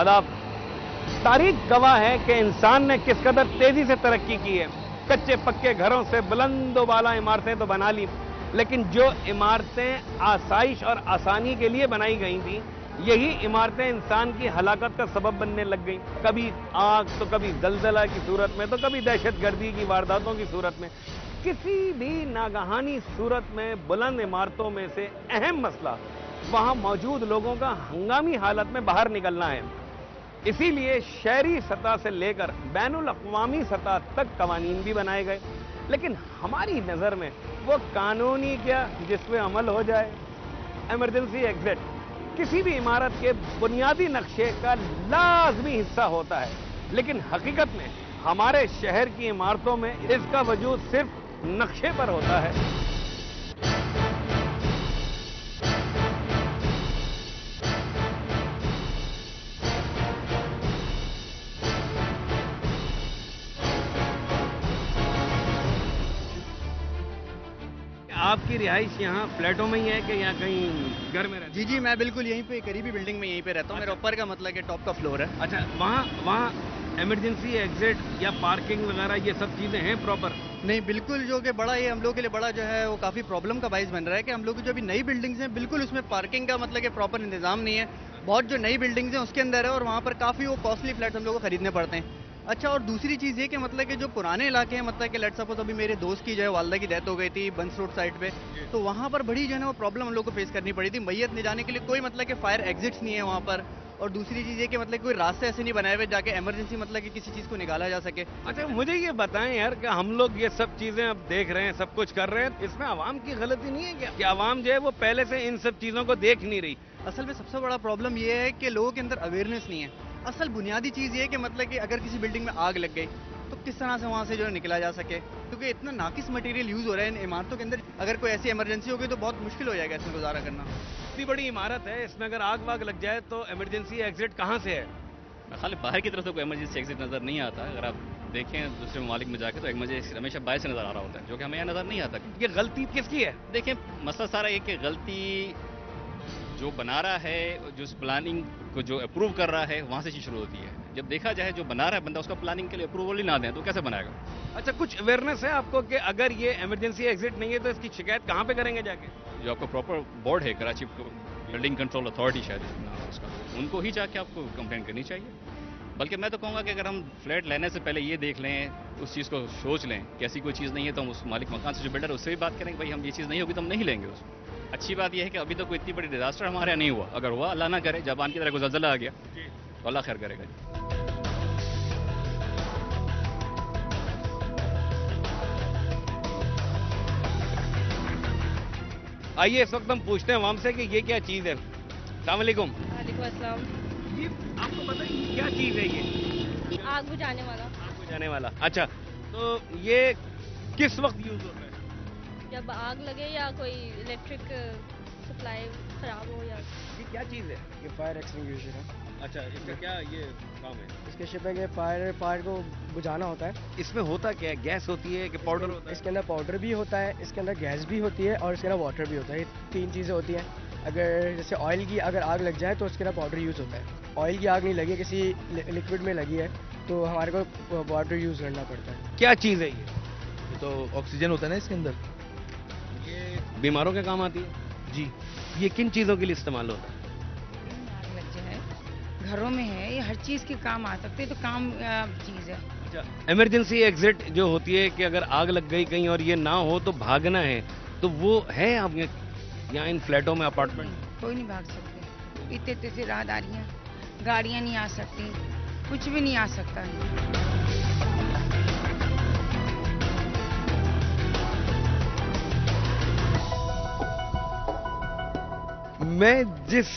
آداب. تاریخ گواہ ہے کہ انسان نے کس قدر تیزی سے ترقی کی ہے. کچے پکے گھروں سے بلند و بالا عمارتیں تو بنا لی, لیکن جو عمارتیں آسائش اور آسانی کے لیے بنائی گئی تھیں, یہی عمارتیں انسان کی ہلاکت کا سبب بننے لگ گئیں. کبھی آگ تو کبھی زلزلہ کی صورت میں, تو کبھی دہشت گردی کی وارداتوں کی صورت میں. کسی بھی ناگہانی صورت میں بلند عمارتوں میں سے اہم مسئلہ وہاں موجود لوگوں کا ہنگامی حالت میں باہر نکلنا ہے. اسی لیے شہری سطح سے لے کر بین الاقوامی سطح تک قوانین بھی بنائے گئے, لیکن ہماری نظر میں وہ قانونی کیا جس پہ عمل ہو جائے. ایمرجنسی ایگزٹ کسی بھی عمارت کے بنیادی نقشے کا لازمی حصہ ہوتا ہے, لیکن حقیقت میں ہمارے شہر کی عمارتوں میں اس کا وجود صرف نقشے پر ہوتا ہے. آپ کی رہائش یہاں فلیٹوں میں ہی ہے کہ یہاں کہیں گھر میں رہتے ہیں؟ جی میں بالکل یہیں پہ قریبی بلڈنگ میں یہیں پہ رہتا ہوں. میرا اوپر کا مطلب کہ ٹاپ کا فلور ہے. اچھا, وہاں ایمرجنسی ایگزٹ یا پارکنگ وغیرہ یہ سب چیزیں ہیں پراپر؟ نہیں, بالکل جو کہ بڑا یہ ہم لوگ کے لیے بڑا جو ہے وہ کافی پرابلم کا باعث بن رہا ہے کہ ہم لوگ کی جو ابھی نئی بلڈنگز ہیں بالکل اس میں پارکنگ کا مطلب کہ پراپر انتظام نہیں ہے. بہت جو نئی بلڈنگز ہیں اس کے اندر ہے اور وہاں پر کافی وہ کاسٹلی فلیٹس ہم لوگ کو خریدنے پڑتے ہیں. اچھا, اور دوسری چیز یہ کہ مطلب کہ جو پرانے علاقے ہیں, مطلب کہ لیٹ سپوز ابھی میرے دوست کی جو ہے والدہ کی ڈیتھ ہو گئی تھی بنس روڈ سائڈ پہ, تو وہاں پر بڑی جو ہے نا وہ پرابلم ہم لوگ کو فیس کرنی پڑی تھی. میت لے جانے کے لیے کوئی مطلب کہ فائر ایگزٹس نہیں ہے وہاں پر, اور دوسری چیز یہ کہ مطلب کوئی راستے ایسے نہیں بنائے ہوئے جا کے ایمرجنسی مطلب کہ کسی چیز کو نکالا جا سکے. اچھا, مجھے یہ بتائیں یار کہ ہم لوگ یہ سب چیزیں اب دیکھ رہے ہیں, سب کچھ کر رہے ہیں, اس میں عوام کی غلطی نہیں ہے کیا کہ عوام جو ہے وہ پہلے سے ان سب چیزوں کو دیکھ نہیں رہی؟ اصل میں سب سے بڑا پرابلم یہ ہے کہ لوگوں کے اندر اویئرنیس نہیں ہے. اصل بنیادی چیز یہ ہے کہ مطلب کہ اگر کسی بلڈنگ میں آگ لگ گئی تو کس طرح سے وہاں سے جو ہے نکلا جا سکے, کیونکہ اتنا ناقص مٹیریل یوز ہو رہا ہے ان عمارتوں کے اندر. اگر کوئی ایسی ایمرجنسی ہوگی تو بہت مشکل ہو جائے گا اس میں گزارا کرنا. اتنی بڑی عمارت ہے, اس میں اگر آگ واگ لگ جائے تو ایمرجنسی ایگزٹ کہاں سے ہے؟ خالی باہر کی طرف سے کوئی ایمرجنسی ایگزٹ نظر نہیں آتا. اگر آپ دیکھیں دوسرے ممالک میں جا کے تو ایمرجنسی ہمیشہ باہر سے نظر آ رہا ہوتا ہے, جو کہ ہمیں یہاں نظر نہیں آتا. یہ غلطی کس کی ہے؟ دیکھیں, مسئلہ سارا یہ کہ غلطی جو بنا رہا ہے, جو اس پلاننگ کو جو اپروو کر رہا ہے وہاں سے چیز شروع ہوتی ہے. جب دیکھا جائے جو بنا رہا ہے بندہ اس کا پلاننگ کے لیے اپروول ہی نہ دیں تو کیسے بنائے گا؟ اچھا, کچھ اویئرنیس ہے آپ کو کہ اگر یہ ایمرجنسی ایگزٹ نہیں ہے تو اس کی شکایت کہاں پہ کریں گے جا کے؟ جو آپ کا پراپر بورڈ ہے کراچی بلڈنگ کنٹرول اتھارٹی شاید اس کا, ان کو ہی جا کے آپ کو کمپلین کرنی چاہیے. بلکہ میں تو کہوں گا کہ اگر ہم فلیٹ لینے سے پہلے یہ دیکھ لیں, اس چیز کو سوچ لیں کہ ایسی کوئی چیز نہیں ہے, تو ہم اس مالک مکان سے جو بلڈر ہے اس سے بھی بات کریں کہ بھائی ہم یہ چیز نہیں ہوگی تو ہم نہیں لیں گے اس کو. اچھی بات یہ ہے کہ ابھی تو کوئی اتنی بڑی ڈیزاسٹر ہمارے یہاں نہیں ہوا. اگر ہوا اللہ نہ کرے جاپان کی طرح کوئی زلزلہ آ گیا تو اللہ خیر کرے گا. آئیے اس وقت ہم پوچھتے ہیں عوام سے کہ یہ کیا چیز ہے. السلام علیکم. وعلیکم السلام. یہ آپ کو پتہ ہے یہ کیا چیز ہے؟ یہ آگ بجھانے والا. آگ بجھانے والا. اچھا, تو یہ کس وقت یوز ہوتا ہے؟ جب آگ لگے یا کوئی الیکٹرک سپلائی خراب ہو. یا یہ کیا چیز ہے؟ یہ فائر ایکسٹنگوشر ہے. اچھا, اس کا کیا یہ کام ہے؟ اس کے شپ ہے کہ فائر کو بجھانا ہوتا ہے. اس میں ہوتا کیا ہے؟ گیس ہوتی ہے کہ پاؤڈر ہوتا ہے؟ اس کے اندر پاؤڈر بھی ہوتا ہے, اس کے اندر گیس بھی ہوتی ہے, اور اس کے اندر واٹر بھی ہوتا ہے. یہ تین چیزیں ہوتی ہیں. اگر جیسے آئل کی اگر آگ لگ جائے تو اس کے اندر پاؤڈر یوز ہوتا ہے. آئل کی آگ نہیں لگی, کسی لکوڈ میں لگی ہے تو ہمارے کو واٹر یوز کرنا پڑتا ہے. کیا چیز ہے یہ؟ یہ تو آکسیجن ہوتا ہے نا اس کے اندر. یہ بیماروں کے کام آتی ہے جی. یہ کن چیزوں کے لیے استعمال ہوتا ہے؟ آگ لگ جائے گھروں میں ہے, یہ ہر چیز کے کام آ سکتے, تو کام چیز ہے. اچھا, ایمرجنسی ایگزٹ جو ہوتی ہے کہ اگر آگ لگ گئی کہیں اور یہ نہ ہو تو بھاگنا ہے, تو وہ ہے آپ یہاں ان فلیٹوں میں اپارٹمنٹ؟ کوئی نہیں بھاگ سکتے. اتنے سے راہداریاں, گاڑیاں نہیں آ سکتی, کچھ بھی نہیں آ سکتا. میں جس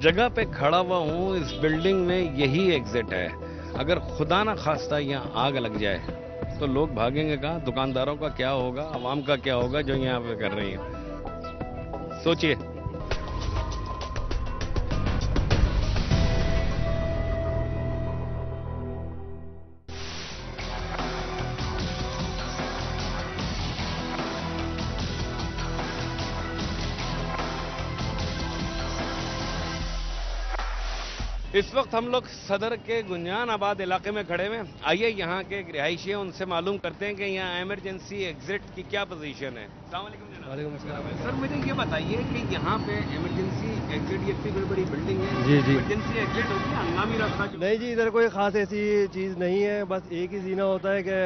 جگہ پہ کھڑا ہوا ہوں اس بلڈنگ میں یہی ایگزٹ ہے. اگر خدا نہ خواستہ یہاں آگ لگ جائے تو لوگ بھاگیں گے کہاں؟ دکانداروں کا کیا ہوگا, عوام کا کیا ہوگا جو یہاں پہ کر رہی ہیں؟ سوچئے. اس وقت ہم لوگ صدر کے گنجان آباد علاقے میں کھڑے ہوئے ہیں. آئیے یہاں کے رہائشی ہیں ان سے معلوم کرتے ہیں کہ یہاں ایمرجنسی ایگزٹ کی کیا پوزیشن ہے. السلام علیکم جناب. وعلیکم السلام. سر مجھے یہ بتائیے کہ یہاں پہ ایمرجنسی ایگزٹ یہ اتنی بڑی بڑی بلڈنگ ہے, جی جی. ایمرجنسی ایگزٹ ہوتی ہے ہنگامی راستہ جو نہیں جی, ادھر کوئی خاص ایسی چیز نہیں ہے, بس ایک ہی زینہ ہوتا ہے کہ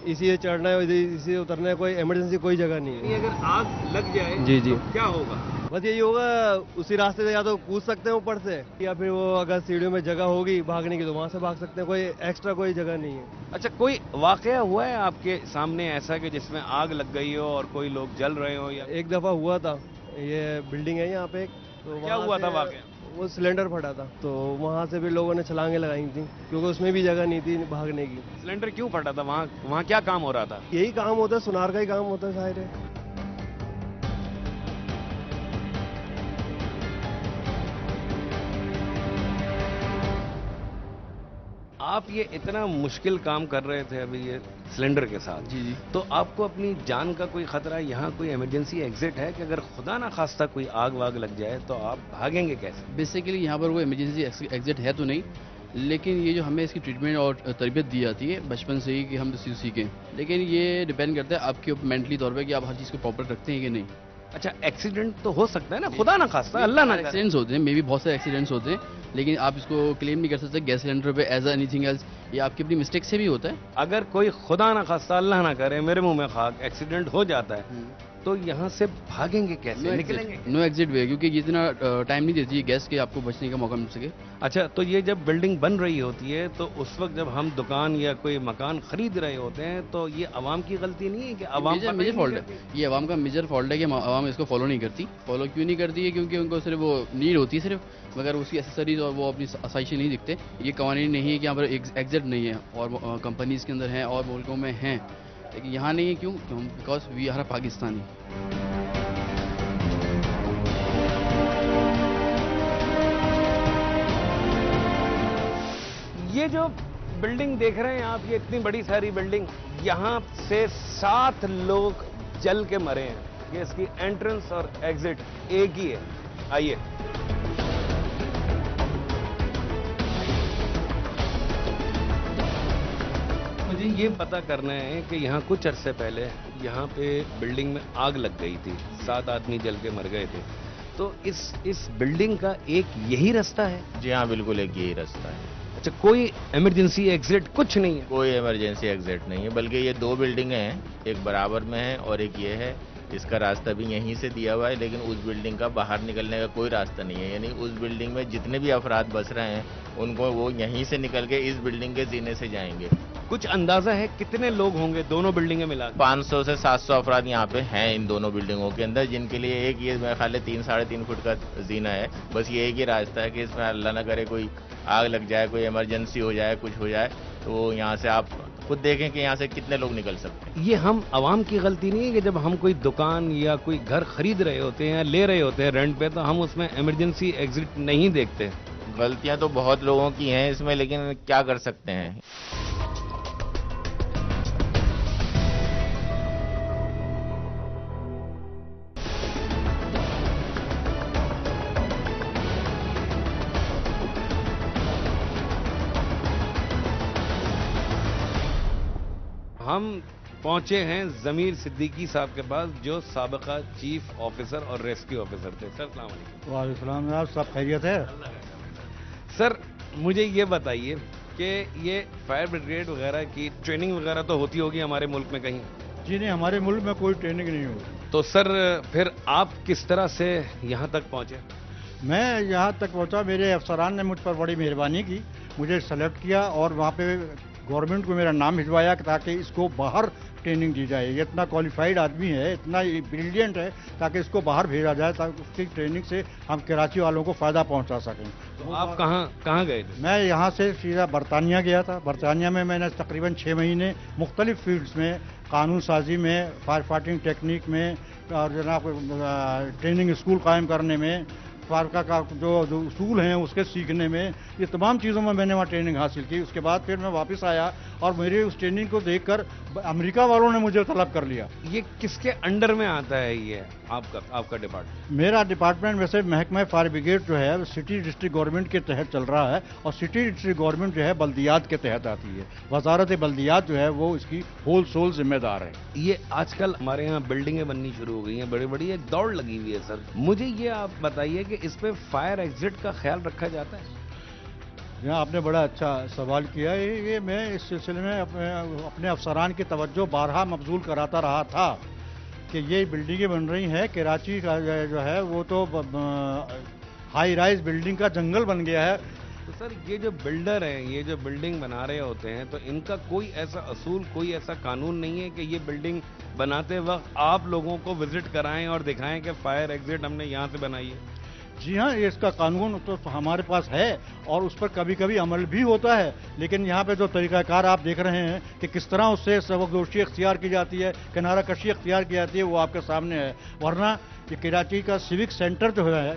اسی سے چڑھنا ہے اسی سے اترنا ہے, کوئی ایمرجنسی کوئی جگہ نہیں ہے. یعنی اگر آگ لگ جائے جی جی. تو کیا ہوگا؟ بس یہی ہوگا, اسی راستے سے یا تو کود سکتے ہیں اوپر سے, یا پھر وہ اگر سیڑھیوں میں جگہ ہوگی بھاگنے کی تو وہاں سے بھاگ سکتے ہیں, کوئی ایکسٹرا کوئی جگہ نہیں ہے. اچھا, کوئی واقعہ ہوا ہے آپ کے سامنے ایسا کہ جس میں آگ لگ گئی ہو اور کوئی لوگ جل رہے ہو یا ایک دفعہ ہوا تھا, یہ بلڈنگ ہے یہاں پہ, تو کیا ہوا تھا واقعہ؟ وہ سلنڈر پھٹا تھا, تو وہاں سے بھی لوگوں نے چھلانگیں لگائی تھیں کیونکہ اس میں بھی جگہ نہیں تھی بھاگنے کی. سلنڈر کیوں پھٹا تھا؟ وہاں کیا کام ہو رہا تھا؟ یہی کام ہوتا ہے, سونار کا ہی کام ہوتا ہے ظاہر ہے. آپ یہ اتنا مشکل کام کر رہے تھے ابھی یہ سلنڈر کے ساتھ, جی جی. تو آپ کو اپنی جان کا کوئی خطرہ ہے؟ یہاں کوئی ایمرجنسی ایگزٹ ہے کہ اگر خدا نہ خواستہ کوئی آگ واگ لگ جائے تو آپ بھاگیں گے کیسے؟ بیسیکلی یہاں پر وہ ایمرجنسی ایگزٹ ہے تو نہیں, لیکن یہ جو ہمیں اس کی ٹریٹمنٹ اور تربیت دی جاتی ہے بچپن سے ہی کہ ہم اس سیکھیں, لیکن یہ ڈیپینڈ کرتا ہے آپ کے مینٹلی طور پہ کہ آپ ہر چیز کو پراپر رکھتے ہیں کہ نہیں. اچھا, ایکسیڈنٹ تو ہو سکتا ہے نا, خدا نہ خواستہ, اللہ نہ کرے. ایکسیڈنٹس ہوتے ہیں, مے بی بہت سارے ایکسیڈنٹس ہوتے ہیں, لیکن آپ اس کو کلیم نہیں کر سکتے گیس سلنڈر پہ ایز اینی تھنگ ایلس. یہ آپ کی اپنی مسٹیک سے بھی ہوتا ہے. اگر کوئی خدا نہ خواستہ, اللہ نہ کرے, میرے منہ میں خاک, ایکسیڈنٹ ہو جاتا ہے تو یہاں سے بھاگیں گے کیسے, نکلیں گے؟ نو ایگزٹ وے, کیونکہ یہ اتنا ٹائم نہیں دیتی ہے گیس کے آپ کو بچنے کا موقع مل سکے. اچھا, تو یہ جب بلڈنگ بن رہی ہوتی ہے تو اس وقت جب ہم دکان یا کوئی مکان خرید رہے ہوتے ہیں تو یہ عوام کی غلطی نہیں ہے کہ عوام میجر فالٹ ہے, یہ عوام کا میجر فالٹ ہے کہ عوام اس کو فالو نہیں کرتی. فالو کیوں نہیں کرتی ہے؟ کیونکہ ان کو صرف وہ نیڈ ہوتی ہے صرف, مگر اس کی ایسیسریز اور وہ اپنی آسائشیں نہیں دکھتے. یہ قوانین نہیں ہے کہ یہاں پر ایگزٹ نہیں ہے, اور کمپنیز کے اندر ہیں اور ملکوں میں ہیں, لیکن یہاں نہیں ہے. کیوں؟ Because we are Pakistani. یہ جو بلڈنگ دیکھ رہے ہیں آپ, یہ اتنی بڑی ساری بلڈنگ, یہاں سے 7 لوگ جل کے مرے ہیں. یہ اس کی انٹرنس اور ایگزٹ ایک ہی ہے. آئیے. مجھے یہ پتا کرنا ہے کہ یہاں کچھ عرصے پہلے یہاں پہ بلڈنگ میں آگ لگ گئی تھی, 7 آدمی جل کے مر گئے تھے, تو اس بلڈنگ کا ایک یہی راستہ ہے؟ جی ہاں, بالکل ایک یہی راستہ ہے. اچھا, کوئی ایمرجنسی ایگزٹ کچھ نہیں ہے؟ کوئی ایمرجنسی ایگزٹ نہیں ہے, بلکہ یہ 2 بلڈنگیں ہیں, ایک برابر میں ہے اور ایک یہ ہے. اس کا راستہ بھی یہیں سے دیا ہوا ہے, لیکن اس بلڈنگ کا باہر نکلنے کا کوئی راستہ نہیں ہے. یعنی اس بلڈنگ میں جتنے بھی افراد بس رہے ہیں ان کو وہ یہیں سے نکل کے اس بلڈنگ کے زینے سے جائیں گے. کچھ اندازہ ہے کتنے لوگ ہوں گے دونوں بلڈنگیں ملا؟ 500 سے 700 افراد یہاں پہ ہیں ان دونوں بلڈنگوں کے اندر, جن کے لیے ایک یہ میرے خیال ہے 3-3.5 فٹ کا زینہ ہے. بس یہ ایک ہی راستہ ہے کہ اس میں اللہ نہ کرے کوئی آگ لگ جائے, کوئی ایمرجنسی ہو جائے, کچھ ہو جائے, تو یہاں سے آپ خود دیکھیں کہ یہاں سے کتنے لوگ نکل سکتے ہیں. یہ ہم عوام کی غلطی نہیں ہے کہ جب ہم کوئی دکان یا کوئی گھر خرید رہے ہوتے ہیں یا لے رہے ہوتے ہیں رینٹ پہ, تو ہم اس میں ایمرجنسی ایگزٹ نہیں دیکھتے؟ غلطیاں تو بہت لوگوں کی ہیں اس میں, لیکن کیا کر سکتے ہیں. ہم پہنچے ہیں ضمیر صدیقی صاحب کے پاس, جو سابقہ چیف آفیسر اور ریسکیو آفیسر تھے. سر السلام علیکم. وعلیکم السلام جناب, سب خیریت ہے؟ سر مجھے یہ بتائیے کہ یہ فائر بریگیڈ وغیرہ کی ٹریننگ وغیرہ تو ہوتی ہوگی ہمارے ملک میں کہیں؟ جی نہیں, ہمارے ملک میں کوئی ٹریننگ نہیں ہوتی. تو سر پھر آپ کس طرح سے یہاں تک پہنچے؟ میں یہاں تک پہنچا, میرے افسران نے مجھ پر بڑی مہربانی کی, مجھے سلیکٹ کیا اور وہاں پہ گورنمنٹ کو میرا نام بھجوایا تاکہ اس کو باہر ٹریننگ دی جائے. یہ اتنا کوالیفائڈ آدمی ہے, اتنا بریلینٹ ہے, تاکہ اس کو باہر بھیجا جائے تاکہ اس کی ٹریننگ سے ہم کراچی والوں کو فائدہ پہنچا سکیں. تو آپ کہاں گئے تھے؟ میں یہاں سے سیدھا برطانیہ گیا تھا. برطانیہ میں نے تقریباً 6 مہینے مختلف فیلڈز میں, قانون سازی میں, فائر فائٹنگ ٹیکنیک میں, اور جناب ٹریننگ اسکول قائم کرنے میں, فارکا کا جو اصول ہیں اس کے سیکھنے میں, یہ تمام چیزوں میں نے وہاں ٹریننگ حاصل کی. اس کے بعد پھر میں واپس آیا اور میری اس ٹریننگ کو دیکھ کر امریکہ والوں نے مجھے طلب کر لیا. یہ کس کے انڈر میں آتا ہے یہ آپ کا ڈپارٹمنٹ؟ میرا ڈپارٹمنٹ ویسے محکمہ فائر بریگیڈ جو ہے سٹی ڈسٹرکٹ گورنمنٹ کے تحت چل رہا ہے, اور سٹی ڈسٹرکٹ گورنمنٹ جو ہے بلدیات کے تحت آتی ہے. وزارت بلدیات جو ہے وہ اس کی ہول سول ذمہ دار ہے. یہ آج کل ہمارے یہاں بلڈنگیں بننی شروع ہو گئی ہیں بڑی بڑی, ایک دوڑ لگی ہوئی ہے سر. مجھے یہ آپ بتائیے کہ اس پہ فائر ایگزٹ کا خیال رکھا جاتا ہے؟ یہاں آپ نے بڑا اچھا سوال کیا. یہ میں اس سلسلے میں اپنے افسران کی توجہ بارہا مبذول کراتا رہا تھا کہ یہ بلڈنگیں بن رہی ہیں. کراچی کا جو ہے وہ تو ہائی رائز بلڈنگ کا جنگل بن گیا ہے. تو سر یہ جو بلڈر ہیں, یہ جو بلڈنگ بنا رہے ہوتے ہیں, تو ان کا کوئی ایسا اصول, کوئی ایسا قانون نہیں ہے کہ یہ بلڈنگ بناتے وقت آپ لوگوں کو وزٹ کرائیں اور دکھائیں کہ فائر ایگزٹ ہم نے یہاں سے بنائی ہے؟ جی ہاں, یہ اس کا قانون تو ہمارے پاس ہے اور اس پر کبھی کبھی عمل بھی ہوتا ہے. لیکن یہاں پہ جو طریقہ کار آپ دیکھ رہے ہیں کہ کس طرح اس سے سبکدوشی اختیار کی جاتی ہے, کنارہ کشی اختیار کی جاتی ہے, وہ آپ کے سامنے ہے. ورنہ یہ کراچی کا سیوک سینٹر جو ہے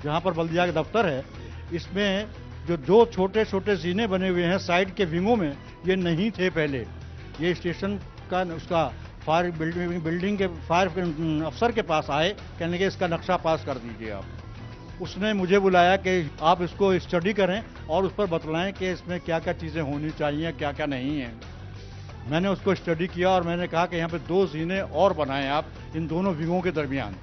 جہاں پر بلدیہ کا دفتر ہے, اس میں جو دو چھوٹے چھوٹے زینے بنے ہوئے ہیں سائڈ کے ونگوں میں, یہ نہیں تھے پہلے. یہ اسٹیشن کا اس کا فائر بلڈنگ کے فائر افسر کے پاس آئے, کہنے کہ اس کا نقشہ پاس کر دیجیے آپ. اس نے مجھے بلایا کہ آپ اس کو اسٹڈی کریں اور اس پر بتلائیں کہ اس میں کیا کیا چیزیں ہونی چاہیے, کیا کیا نہیں ہیں. میں نے اس کو اسٹڈی کیا اور میں نے کہا کہ یہاں پہ 2 زینے اور بنائیں آپ ان دونوں ونگوں کے درمیان.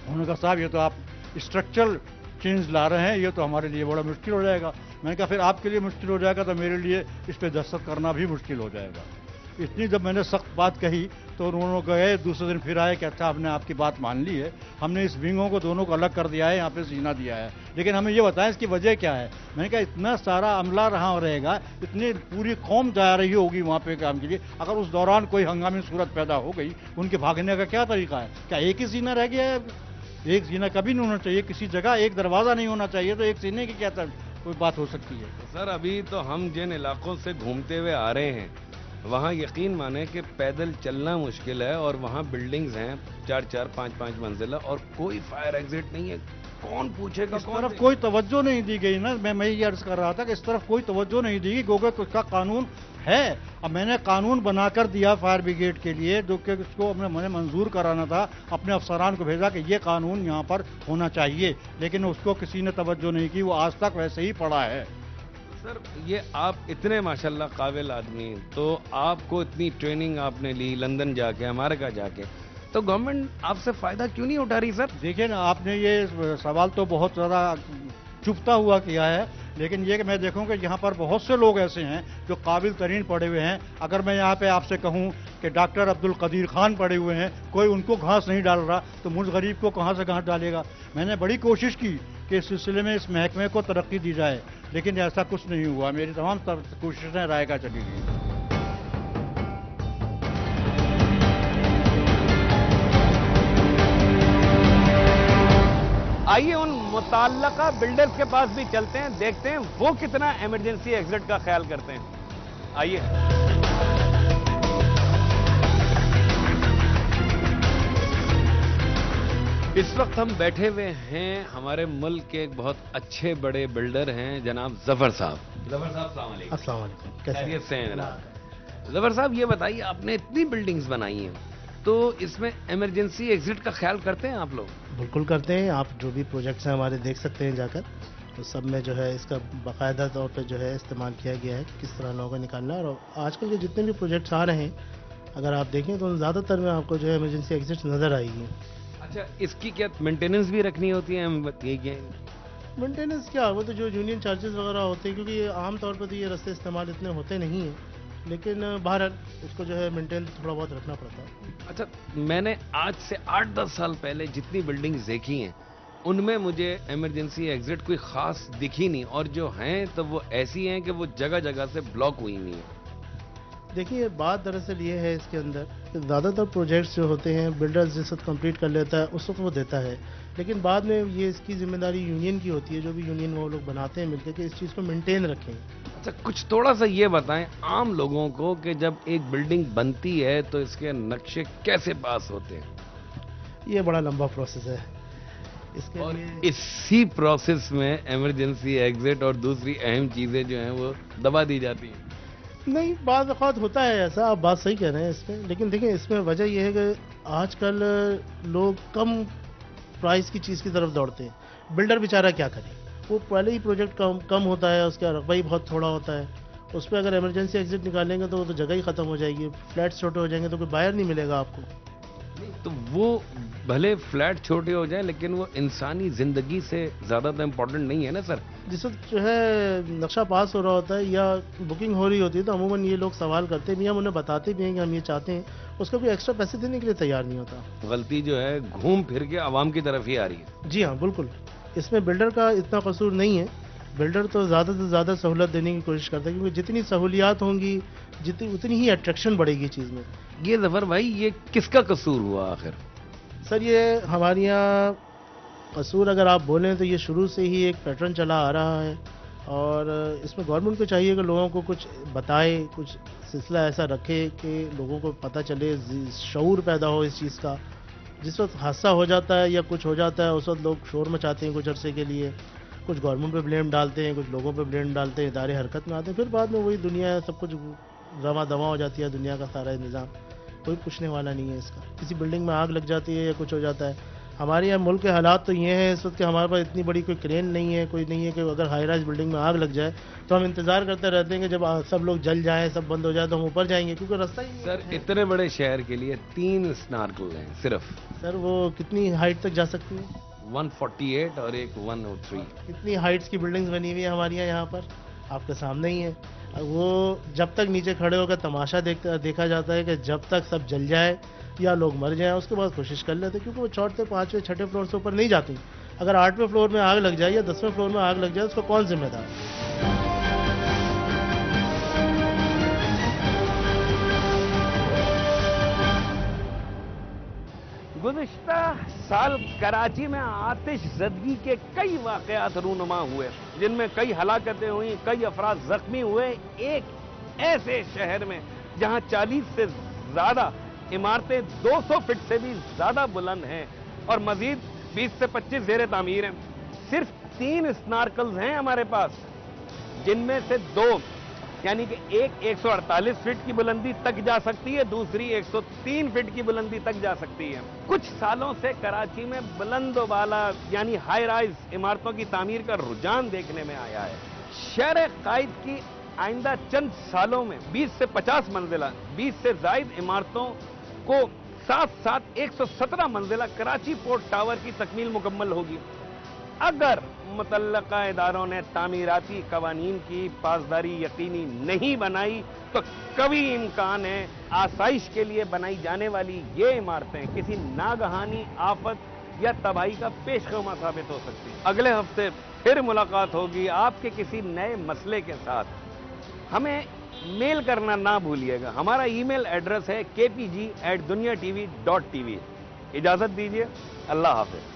انہوں نے کہا صاحب یہ تو آپ اسٹرکچرل چینج لا رہے ہیں, یہ تو ہمارے لیے بڑا مشکل ہو جائے گا. میں نے کہا پھر آپ کے لیے مشکل ہو جائے گا تو میرے لیے اس پہ دستخط کرنا بھی مشکل ہو جائے گا. اتنی جب میں نے سخت بات کہی تو انہوں نے گئے, دوسرے دن پھر آئے کہ اچھا ہم نے آپ کی بات مان لی ہے, ہم نے اس ونگوں کو دونوں کو الگ کر دیا ہے, یہاں پہ زینہ دیا ہے, لیکن ہمیں یہ بتائیں اس کی وجہ کیا ہے. میں نے کہا اتنا سارا عملہ رہا رہے گا, اتنی پوری قوم جا رہی ہوگی وہاں پہ کام کے لیے, اگر اس دوران کوئی ہنگامی صورت پیدا ہو گئی ان کے بھاگنے کا کیا طریقہ ہے؟ کیا ایک ہی زینہ رہ گیا ہے؟ ایک زینہ کبھی نہیں ہونا چاہیے, کسی جگہ ایک دروازہ نہیں ہونا چاہیے, تو ایک زینے کی کیا کوئی بات ہو سکتی ہے؟ سر ابھی تو ہم جن علاقوں سے گھومتے ہوئے آ رہے ہیں وہاں یقین مانیں کہ پیدل چلنا مشکل ہے, اور وہاں بلڈنگز ہیں 4-4, 5-5 منزلہ, اور کوئی فائر ایگزٹ نہیں ہے. کون پوچھے گا؟ اس طرف کوئی توجہ نہیں دی گئی نا. میں یہ عرض کر رہا تھا کہ اس طرف کوئی توجہ نہیں دی گئی, کیونکہ اس کا قانون ہے. اب میں نے قانون بنا کر دیا فائر بریگیڈ کے لیے, جو کہ اس کو میں نے منظور کرانا تھا, اپنے افسران کو بھیجا کہ یہ قانون یہاں پر ہونا چاہیے, لیکن اس کو کسی نے توجہ نہیں کی, وہ آج تک ویسے ہی پڑا ہے. سر یہ آپ اتنے ماشاءاللہ قابل آدمی, تو آپ کو اتنی ٹریننگ آپ نے لی لندن جا کے, امریکہ جا کے, تو گورنمنٹ آپ سے فائدہ کیوں نہیں اٹھا رہی سر؟ دیکھیں نا, آپ نے یہ سوال تو بہت زیادہ چپتا ہوا کیا ہے, لیکن یہ کہ میں دیکھوں کہ یہاں پر بہت سے لوگ ایسے ہیں جو قابل ترین پڑے ہوئے ہیں. اگر میں یہاں پہ آپ سے کہوں کہ ڈاکٹر عبدالقدیر خان پڑے ہوئے ہیں, کوئی ان کو گھاس نہیں ڈال رہا, تو ملک غریب کو کہاں سے گھاس ڈالے گا؟ میں نے بڑی کوشش کی کہ اس سلسلے میں اس محکمے کو ترقی دی جائے, لیکن ایسا کچھ نہیں ہوا. میری تمام کوششیں رائے گاہ چلی گئی. آئیے ان متعلقہ بلڈرز کے پاس بھی چلتے ہیں, دیکھتے ہیں وہ کتنا ایمرجنسی ایگزٹ کا خیال کرتے ہیں. آئیے. اس وقت ہم بیٹھے ہوئے ہیں, ہمارے ملک کے ایک بہت اچھے بڑے بلڈر ہیں جناب ظفر صاحب. ظفر صاحب السلام علیکم. السلام علیکم. خیریت سے ہیں جناب؟ ظفر صاحب یہ بتائیے, آپ نے اتنی بلڈنگز بنائی ہیں, تو اس میں ایمرجنسی ایگزٹ کا خیال کرتے ہیں آپ لوگ؟ بالکل کرتے ہیں. آپ جو بھی پروجیکٹس ہیں ہمارے دیکھ سکتے ہیں جا کر, تو سب میں جو ہے اس کا باقاعدہ طور پہ جو ہے استعمال کیا گیا ہے کس طرح لوگوں کو نکالنا ہے. اور آج کل کے جتنے بھی پروجیکٹس آ رہے ہیں اگر آپ دیکھیں تو زیادہ تر میں آپ کو جو ہے ایمرجنسی ایگزٹ نظر آئے گی. اچھا, اس کی کیا مینٹیننس بھی رکھنی ہوتی ہے؟ مینٹیننس کیا, وہ تو جو یونین چارجز وغیرہ ہوتے ہیں, کیونکہ عام طور پہ تو یہ رستے استعمال اتنے ہوتے نہیں ہیں, لیکن بہرحال اس کو جو ہے مینٹین تھوڑا بہت رکھنا پڑتا ہے. اچھا, میں نے آج سے 8-10 سال پہلے جتنی بلڈنگز دیکھی ہیں ان میں مجھے ایمرجنسی ایگزٹ کوئی خاص دکھی نہیں, اور جو ہیں تو وہ ایسی ہیں کہ وہ جگہ جگہ سے بلاک ہوئی ہوئی ہیں. دیکھیے بات دراصل یہ ہے اس کے اندر کہ زیادہ تر پروجیکٹس جو ہوتے ہیں بلڈر جس وقت کمپلیٹ کر لیتا ہے اس وقت وہ دیتا ہے, لیکن بعد میں یہ اس کی ذمہ داری یونین کی ہوتی ہے, جو بھی یونین وہ لوگ بناتے ہیں مل کے, کہ اس چیز کو مینٹین رکھیں. اچھا, کچھ تھوڑا سا یہ بتائیں عام لوگوں کو کہ جب ایک بلڈنگ بنتی ہے تو اس کے نقشے کیسے پاس ہوتے ہیں؟ یہ بڑا لمبا پروسیس ہے. اس کے اور لیے اسی پروسیس میں ایمرجنسی ایگزٹ اور دوسری اہم چیزیں جو ہیں وہ دبا دی جاتی ہیں. نہیں بعض اوقات ہوتا ہے ایسا، آپ بات صحیح کہہ رہے ہیں اس میں، لیکن دیکھیں اس میں وجہ یہ ہے کہ آج کل لوگ کم پرائز کی چیز کی طرف دوڑتے ہیں. بلڈر بیچارہ کیا کرے، وہ پہلے ہی پروجیکٹ کم ہوتا ہے، اس کا رقبہ ہی بہت تھوڑا ہوتا ہے، اس پہ اگر ایمرجنسی ایگزٹ نکالیں گے تو وہ تو جگہ ہی ختم ہو جائے گی، فلیٹس چھوٹے ہو جائیں گے تو کوئی بائر نہیں ملے گا آپ کو. تو وہ بھلے فلیٹ چھوٹے ہو جائیں لیکن وہ انسانی زندگی سے زیادہ تو امپورٹنٹ نہیں ہے نا سر. جس وقت جو ہے نقشہ پاس ہو رہا ہوتا ہے یا بکنگ ہو رہی ہوتی ہے تو عموماً یہ لوگ سوال کرتے بھی ہیں، ہم انہیں بتاتے بھی ہیں کہ ہم یہ چاہتے ہیں، اس کا کوئی ایکسٹرا پیسے دینے کے لیے تیار نہیں ہوتا. غلطی جو ہے گھوم پھر کے عوام کی طرف ہی آ رہی ہے. جی ہاں بالکل، اس میں بلڈر کا اتنا قصور نہیں ہے. بلڈر تو زیادہ سے زیادہ سہولت دینے کی کوشش کرتا ہے، کیونکہ جتنی سہولیات ہوں گی اتنی ہی اٹریکشن بڑھے گی چیز میں. یہ ظفر بھائی یہ کس کا قصور ہوا آخر؟ سر یہ ہمارے یہاں قصور اگر آپ بولیں تو یہ شروع سے ہی ایک پیٹرن چلا آ رہا ہے، اور اس میں گورنمنٹ کو چاہیے کہ لوگوں کو کچھ بتائے، کچھ سلسلہ ایسا رکھے کہ لوگوں کو پتہ چلے، شعور پیدا ہو اس چیز کا. جس وقت حادثہ ہو جاتا ہے یا کچھ ہو جاتا ہے اس وقت لوگ شور مچاتے ہیں کچھ عرصے کے لیے، کچھ گورنمنٹ پہ بلیم ڈالتے ہیں، کچھ لوگوں پہ بلیم ڈالتے ہیں، ادارے حرکت میں آتے ہیں، پھر بعد میں وہی دنیا سب کچھ رواں دواں ہو جاتی ہے. دنیا کا سارا نظام کوئی پوچھنے والا نہیں ہے اس کا. کسی بلڈنگ میں آگ لگ جاتی ہے یا کچھ ہو جاتا ہے. ہمارے یہاں ملک کے حالات تو یہ ہیں اس وقت کہ ہمارے پاس اتنی بڑی کوئی کرین نہیں ہے، کوئی نہیں ہے کہ اگر ہائی رائز بلڈنگ میں آگ لگ جائے تو ہم انتظار کرتے رہتے ہیں کہ جب سب لوگ جل جائیں، سب بند ہو جائے تو ہم اوپر جائیں گے، کیونکہ راستہ ہی سر اتنے بڑے شہر کے لیے 3 اسنارکل ہیں صرف. سر وہ کتنی ہائٹ تک جا سکتی ہیں؟ 148 اور ایک 103. کتنی ہائٹس کی بلڈنگز بنی ہوئی ہیں ہماری یہاں پر، آپ کے سامنے ہی ہے. وہ جب تک نیچے کھڑے ہو کر تماشا دیکھا جاتا ہے کہ جب تک سب جل جائے یا لوگ مر جائیں، اس کے بعد کوشش کر لیتے، کیونکہ وہ چوتھے 5ویں 6ٹھے فلور سے اوپر نہیں جاتی. اگر 8ویں فلور میں آگ لگ جائے یا 10ویں فلور میں آگ لگ جائے اس کو کون ذمہ دار ہے؟ گزشتہ سال کراچی میں آتش زدگی کے کئی واقعات رونما ہوئے، جن میں کئی ہلاکتیں ہوئیں، کئی افراد زخمی ہوئے. ایک ایسے شہر میں جہاں 40 سے زیادہ عمارتیں 200 فٹ سے بھی زیادہ بلند ہیں اور مزید 20 سے 25 زیر تعمیر ہیں. صرف 3 اسنارکلز ہیں ہمارے پاس، جن میں سے 2 یعنی کہ ایک 148 فٹ کی بلندی تک جا سکتی ہے، دوسری 103 فٹ کی بلندی تک جا سکتی ہے. کچھ سالوں سے کراچی میں بلند و بالا یعنی ہائی رائز عمارتوں کی تعمیر کا رجحان دیکھنے میں آیا ہے. شہر قائد کی آئندہ چند سالوں میں 20 سے 50 منزلہ 20 سے زائد عمارتوں کو ساتھ ساتھ 117 منزلہ کراچی پورٹ ٹاور کی تکمیل مکمل ہوگی. اگر متعلقہ اداروں نے تعمیراتی قوانین کی پاسداری یقینی نہیں بنائی تو کبھی امکان ہے آسائش کے لیے بنائی جانے والی یہ عمارتیں کسی ناگہانی آفت یا تباہی کا پیش خیمہ ثابت ہو سکتی ہیں. اگلے ہفتے پھر ملاقات ہوگی آپ کے کسی نئے مسئلے کے ساتھ. ہمیں میل کرنا نہ بھولیے گا. ہمارا ای میل ایڈریس ہے kpg@duniatv.tv. اجازت دیجیے، اللہ حافظ.